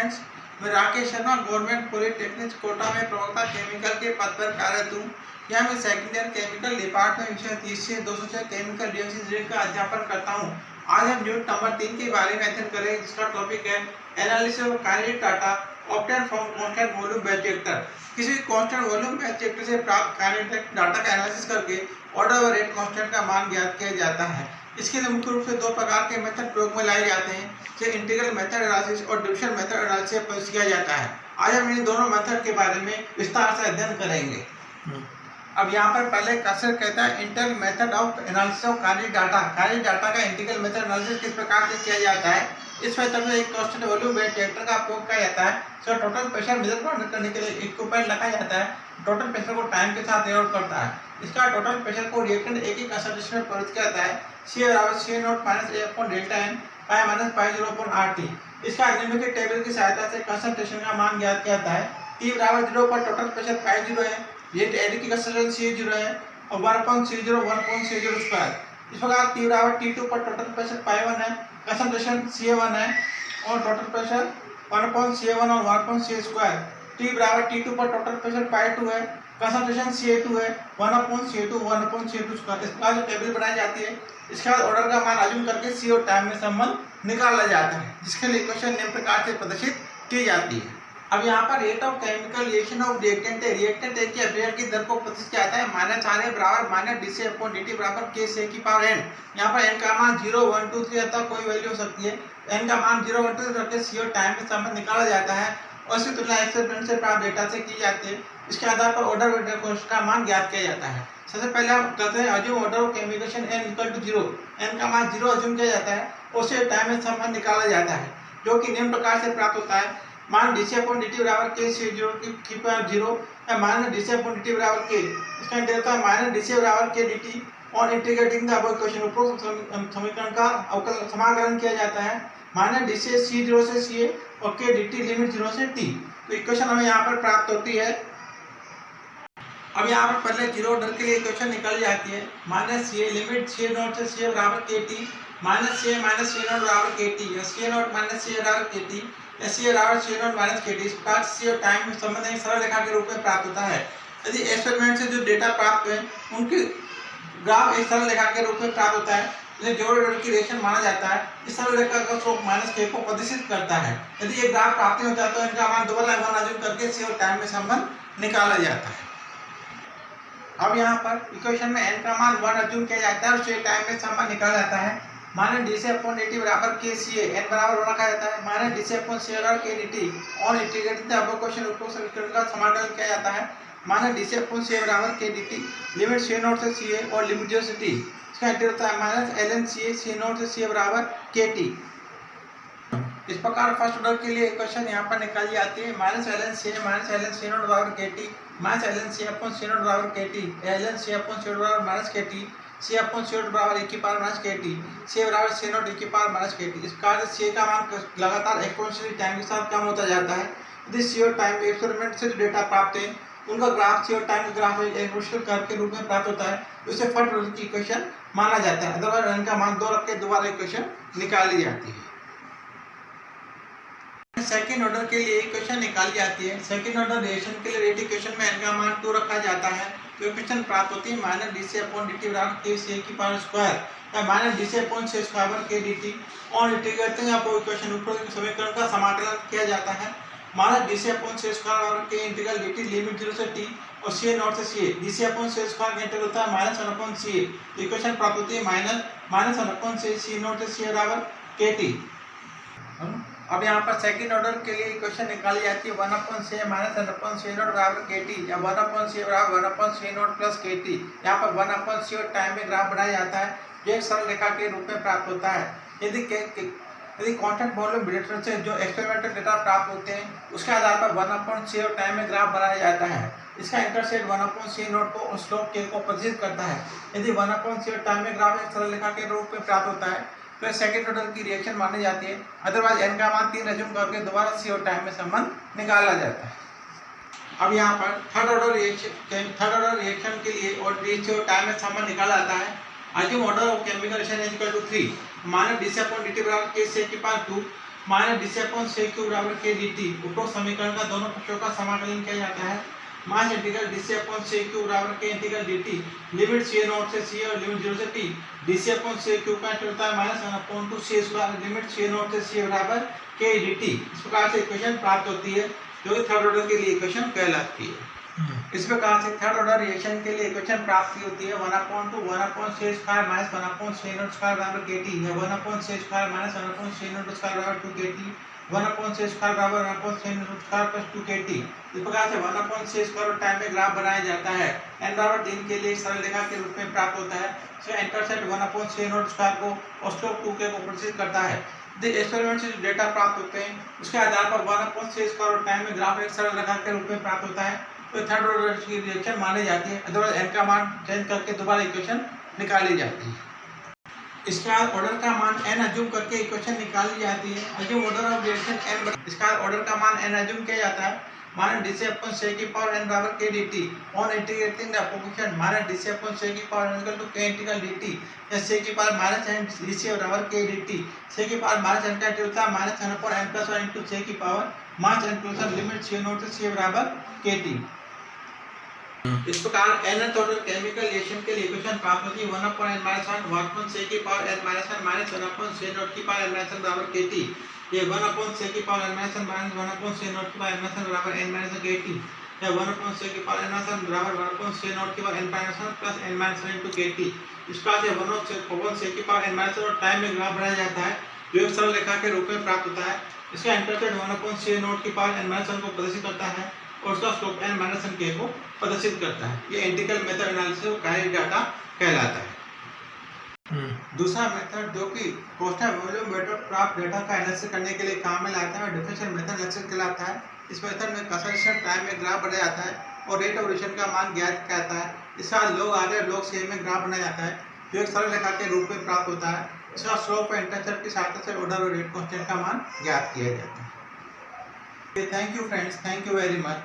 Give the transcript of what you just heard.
Friends, मैं Rakesh Sharma government polytechnic Kota में प्रवक्ता केमिकल के पद पर कार्यरत हूँ। यहाँ मैं सेकंड ईयर केमिकल डिपार्टमेंट विषय 30 से 206 केमिकल रिएक्शन का अध्यापन करता हूँ। आज हम यूनिट नंबर 3 के बारे में अध्ययन करेंगे, जिसका टॉपिक है analysis of kinetic data obtained from constant volume batch reactor. किसी कांस्टेंट वॉल्यूम बैच रिएक्टर से प्राप्त काइनेटिक डाटा का एनालिसिस करके ऑर्डर व रेट कांस्टेंट का मान ज्ञात किया जाता है। इसके लिए मुख्य रूप से दो प्रकार के मेथड प्रयोग में लाए जाते हैं, जैसे इंटीग्रल मेथड एनालिसिस और डिविजन मेथड एनालिसिस प्रयोग किया जाता है। आज हम इन दोनों मेथड के बारे में विस्तार से अध्ययन करेंगे। अब यहाँ पर पहले क्वेश्चन कहता है integral method of analysis of kinetic data का इंटीग्रल मेथड एनालिसिस किस प्रकार से किया जाता है। इस मेथड में एक कांस्टेंट वॉल्यूम बैच रिएक्टर का उपयोग किया जाता है। तो टोटल प्रेशर मेजर करने के लिए इक्विपमेंट लगाया जाता है, टोटल प्रेशर को टाइम के साथ रिकॉर्ड करता है। इसका टोटल प्रेशर को रिएक्टेंट एक ही कंसंट्रेशन में परिवर्तित करता है। C/0 minus A upon delta N pi minus pi 0 upon RT। इसका निम्नलिखित टेबल की सहायता से कंसंट्रेशन का मान ज्ञात किया जाता है। T/0 पर टोटल प्रेशर पाई 0 है, रेट एड की कंसंट्रेशन C0 है और 1/C0 1/C0 स्क्वायर। इस प्रकार T/T2 पर टोटल प्रेशर पाई 1 है, कंसंट्रेशन CA1 है और टोटल प्रेशर 1/CA1 और 1/CA स्क्वायर। T/T2 पर टोटल प्रेशर पाई 2 है, कंसंट्रेशन CA2 है 1/CA2 1/CA2 स्क्वायर। इस प्रकार जो टेबल बनाई जाती है, इसके बाद ऑर्डर का मान अज्यूम करके C और टाइम में संबंध निकाला जाता है, जिसके लिए इक्वेशन निम्न प्रकार से प्रदर्शित की जाती है। अब यहाँ पर rate of chemical reaction of reactant है। रिएक्टेंट एक की अभिक्रिया की दर को प्रदर्शित किया जाता है -RA बराबर -dC/dt बराबर K/N। यहाँ पर n का मान 0 1 2 3 अथवा कोई वैल्यू हो सकती है। n का मान 0 1 2 रख के C और टाइम में संबंध निकाला जाता है और इसकी तुलना एक्सपेरिमेंट से प्राप्त डेटा से की जाती है। इसके आधार पर ऑर्डर वेक्टर का मान ज्ञात किया जाता है। सबसे पहले हम कहते हैं assume order of chemical n equal to 0। n का मान 0 अज्यूम किया जाता है और उससे टाइम में संबंध निकाला जाता है, जो कि निम्न प्रकार से प्राप्त होता है। मान dC/dt बराबर K/0 की पावर 0 या माइनस dC/dt बराबर K। इसका इंटीग्रल है माइनस dC बराबर K/dt और इंटीग्रेटिंग द अबव इक्वेशन, उपरोक्त समीकरण का अवकलन समाकलन किया जाता है माइनस dC C0 से CA और K/dt लिमिट 0 से T। तो इक्वेशन हमें यहाँ पर प्राप्त होती है। अब यहाँ पर पहले जीरो ऑर्डर के लिए इक्वेशन निकल जाती है। माइनस CA लिमिट C0 से CA बराबर KT minus CA minus C0 बराबर KT या C0 माइनस CA बराबर KT या CA बराबर C0 माइनस KT। इस प्रकार C और टाइम में संबंध एक सरल रेखा के रूप में प्राप्त होता है। यदि एक्सपेरिमेंट से जो डेटा प्राप्त हुए उनकी ग्राफ एक सरल रेखा के रूप में प्राप्त होता है, जिसे जोड़ ऑर्डर की रिएक्शन माना जाता है। इस सरल रेखा का स्लोप माइनस K को प्रदर्शित करता है। यदि ये ग्राफ प्राप्त होता है तो इनका मान दोबारा अज्यूम करके C और टाइम में संबंध निकाला जाता है। अब यहाँ पर इक्वेशन में n का मान 1 अज्यूम किया जाता है और C टाइम में संबंध निकाला जाता है। माइनस dC/dt बराबर KCA n बराबर रखा जाता है माइनस dC/CA बराबर KDT और इंटीग्रेटिंग द अबव इक्वेशन, उपरोक्त समीकरण का समाकलन किया जाता है माइनस dC/CA बराबर KDT लिमिट C0 से CA और लिमिट 0 से T। इसका इंटीग्रल होता है माइनस ln CA C0 से CA बराबर KT। इस प्रकार फर्स्ट ऑर्डर के लिए इक्वेशन यहाँ पर निकाली जाती है minus ln CA minus ln C0 बराबर KT माइनस ln C/C0 बराबर KT ln C/C0 बराबर माइनस KT C/C0 बराबर e की पावर माइनस KT C बराबर C0 e की पावर माइनस KT। इस प्रकार से C का मान लगातार एक्सपोनेंशियली टाइम के साथ कम होता जाता है। यदि C और टाइम एक्सपेरिमेंट से जो डेटा प्राप्त है उनका ग्राफ C और टाइम के ग्राफ एक एक्सपोनेंशियल कर्व के रूप में प्राप्त होता है, उसे फर्स्ट ऑर्डर की इक्वेशन माना जाता है। अदरवाइज n का मान 2 रख के दोबारा इक्वेशन निकाली जाती है। सेकेंड ऑर्डर के लिए इक्वेशन निकाली जाती है। सेकेंड ऑर्डर रिएक्शन के लिए रेट इक्वेशन में n का मान 2 रखा जाता है। तो इक्वेशन प्राप्त होती है माइनस dC/dt बराबर KCA की पावर स्क्वायर या माइनस dC/CA स्क्वायर KDT और इंटीग्रेटिंग अबव इक्वेशन, उपरोक्त समीकरण का समाकलन किया जाता है माइनस dC/CA स्क्वायर बराबर K इंटीग्रल dt लिमिट 0 से T और C0 से CA। dC/CA स्क्वायर का इंटीग्रल होता है माइनस 1/CA। इक्वेशन प्राप्त होती है माइनस 1/CA C0 से CA बराबर KT। अब यहाँ पर सेकंड ऑर्डर के लिए इक्वेशन निकाली जाती है 1/CA माइनस 1/C0 बराबर KT या 1/CA बराबर 1/C0 प्लस KT। यहाँ पर 1/C और टाइम में ग्राफ बनाया जाता है, जो एक सरल रेखा के रूप में प्राप्त होता है। यदि कांस्टेंट वॉल्यूम रिएक्टर से जो एक्सपेरिमेंटल डेटा प्राप्त होते हैं उसके आधार पर 1/C और टाइम में ग्राफ बनाया जाता है। इसका इंटरसेप्ट 1/C0 को और स्लोप K को प्रदर्शित करता है। यदि 1/C और टाइम में ग्राफ एक सरल रेखा के रूप में प्राप्त होता है तो सेकंड ऑर्डर की रिएक्शन मानी जाती है। अदरवाइज n का मान 3 अज्यूम करके दोबारा C और टाइम में संबंध निकाला जाता है। अब यहाँ पर थर्ड ऑर्डर रिएक्शन के लिए और C और टाइम में संबंध निकाला जाता है। Assume order of chemical reaction is equal to 3 minus dC/dt बराबर KCA की power 2 minus D C upon C cube बराबर के डी टी। उपरोक्त समीकरण का दोनों पक्षों का समाकलन किया जाता है। Minus integral D C upon C cube बराबर K integral D T. Limit C not से सी और लिमिट 0 से टी। D C upon C cube का होता है minus 1 upon 2 C square. Limit C not से सी बराबर के डी टी। इस प्रकार से इक्वेशन प्राप्त होती है जो कि थर्ड ऑर्डर के लिए इक्वेशन कहलाती है। इस प्रकार से थर्ड ऑर्डर रिएक्शन के लिए इक्वेशन प्राप्त होती है 1/2 1/c square minus 1/c not square बराबर kt है 1/c square minus 1/c not square बराबर 2kt 1/c स्क्वायर बराबर 1/c not square plus 2kt। इस प्रकार से 1/c स्क्वायर और टाइम में ग्राफ बनाया जाता है। n बराबर 3 के लिए सरल रेखा के रूप में प्राप्त होता है। इसका इंटरसेप्ट 1/c नॉट स्क्वायर को और स्लोप 2 के को प्रदर्शित करता है। द एक्सपेरिमेंट से जो डेटा प्राप्त होते हैं उसके आधार पर 1/c स्क्वायर और टाइम में ग्राफ एक सरल रेखा के रूप में प्राप्त होता है तो थर्ड ऑर्डर की रिएक्शन मानी जाती है। अदरवाइज n का मान चेंज करके दोबारा इक्वेशन निकाली जाती है। इसके बाद ऑर्डर का मान n अज्यूम करके इक्वेशन निकाली जाती है। Assume order of reaction n। इसका ऑर्डर का मान n अज्यूम किया जाता है माइनस डी सी अपॉन सेक की पावर n बराबर k dt on integrating the proportion minus D C upon सेक की power n equal to k integral dt या सेक की power minus n D C बराबर k dt। सेक की पावर माइनस n का होता है minus 1 upon n plus 1 into सेक की power minus n plus 1 limit c naught से c बराबर kt। इस प्रकार nth ऑर्डर केमिकल रिएक्शन के लिए इक्वेशन प्राप्त होती है 1/n-1 वर्क अपॉन सेक की power n-1 minus 1 upon c not की पावर n-1 बराबर kt। ये 1 अपॉन सेक की power n-1 minus 1 upon c not की पावर n-1 बराबर n-1 kt। या 1 अपॉन सेक की पावर n-1 बराबर 1 अपॉन c नॉट की power n-1 plus n-1 into kt। इस प्रकार से 1 अपॉन सेक की पावर n-1 और टाइम में ग्राफ बनाया जाता है जो एक सरल रेखा के रूप में प्राप्त होता है। इसका इंटरसेप्ट 1 अपॉन c नॉट की पावर n-1 को प्रदर्शित करता है और उसका स्लोप n-1k को प्रदर्शित करता है। ये इंटीग्रल मेथड एनालिसिस और कार्य डाटा कहलाता है। दूसरा मेथड जो कि कोष्ठक वॉल्यूम मेथड प्राप्त डेटा का एनालिसिस करने के लिए काम में लाता है डिफरेंशियल मेथड एनालिसिस कहलाता है। इस मेथड में कंसंट्रेशन टाइम में ग्राफ बनाया जाता है और रेट ऑफ रिएक्शन का मान ज्ञात करता है। इसका log r log c में ग्राफ बनाया जाता है जो एक सरल रेखा के रूप में प्राप्त होता है। इसका स्लोप और इंटरसेप्ट की सहायता से ऑर्डर और रेट कांस्टेंट का मान ज्ञात किया जाता है। Thank you friends, thank you very much.